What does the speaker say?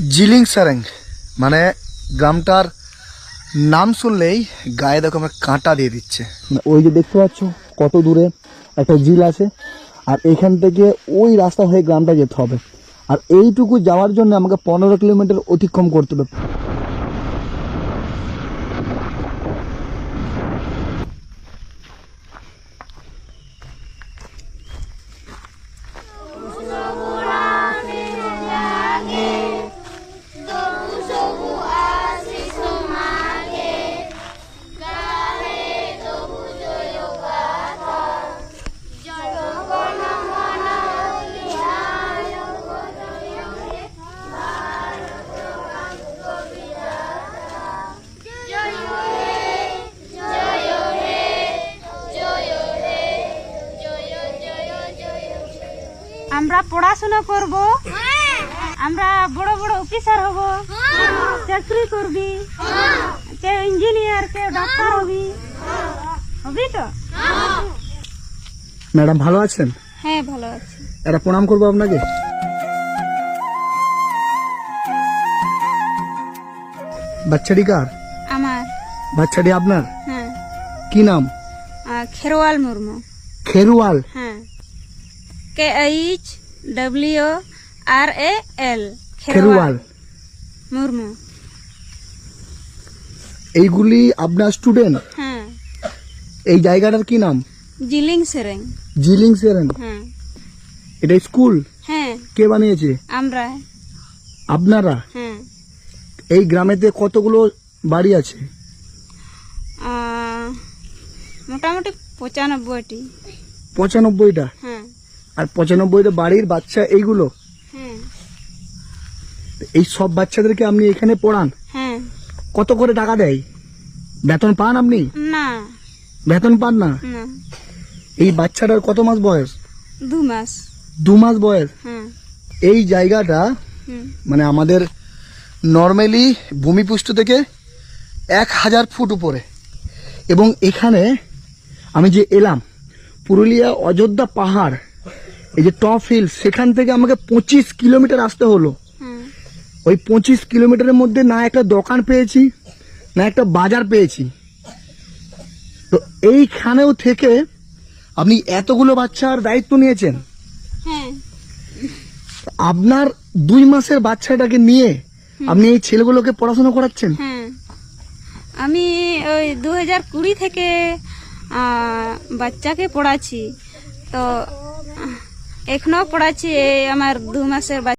জিলিং সারেং মানে গ্রামটার নাম শুনলেই গায়ে দেখো আমার কাঁটা দিয়ে দিচ্ছে। ওই যে দেখতে পাচ্ছ কত দূরে একটা ঝিল আছে, আর এখান থেকে ওই রাস্তা হয়ে গ্রামটা যেতে হবে, আর এইটুকু যাওয়ার জন্য আমাকে 15 কিলোমিটার অতিক্রম করতে হবে। আমরা পড়াশোনা করব, আমরা বড় বড় অফিসার হব, চাকরি করবি, কেউ ইঞ্জিনিয়ার, কেউ ডাক্তার হবি, হবি তো? ম্যাডাম ভালো আছেন? হ্যাঁ ভালো আছি। এটা প্রণাম করবো আপনাকে। বাচ্চাটি কার? আমার। বাচ্চাটি আপনার? হ্যাঁ। কি নাম? খেরওয়াল মুর্মু। খেরওয়াল? হ্যাঁ, KHWRAL খেরওয়াল মুর্মু। এইগুলি আপনার স্টুডেন্ট? হ্যাঁ। এই জায়গাটার কি নাম? জিলিং সেরেং। জিলিং সেরেং? হ্যাঁ। এটা স্কুল? হ্যাঁ। কে বানিয়েছে? আমরা। আপনারা? হ্যাঁ। এই গ্রামেতে কতগুলো বাড়ি আছে? মোটামুটি 95টি। 95টা? হ্যাঁ। আর 95টা বাড়ির বাচ্চা এইগুলো? হ্যাঁ। এই সব বাচ্চাদেরকে আপনি এখানে পড়ান? হ্যাঁ। কত করে টাকা দেয়? বেতন পান আপনি? না। বেতন পান না? না। এই বাচ্চাটার কত মাস বয়স? 2 মাস। 2 মাস বয়স? হ্যাঁ। এই জায়গাটা মানে আমাদের নর্মালি ভূমিপৃষ্ঠ থেকে 1000 ফুট উপরে, এবং এখানে আমি যে এলাম পুরুলিয়া অযোধ্যা পাহাড়, এই যে টপ হিল, সেখান থেকে আমাকে 25 কিলোমিটার আসতে হলো। ওই 25 কিলোমিটারের মধ্যে না একটা দোকান পেয়েছি, না একটা বাজার পেয়েছি। তো এইখানেও থেকে আপনি এতগুলো বাচ্চার দায়িত্ব নিয়েছেন। হ্যাঁ। আপনার 2 মাসের বাচ্চাটাকে নিয়ে আপনি এই ছেলেগুলোকে পড়াশোনা করাচ্ছেন? হ্যাঁ, আমি ওই 2020 থেকে বাচ্চাকে পড়াচ্ছি, তো এখনো পড়াচ্ছি। এই আমার 2 মাসের বাচ্চা।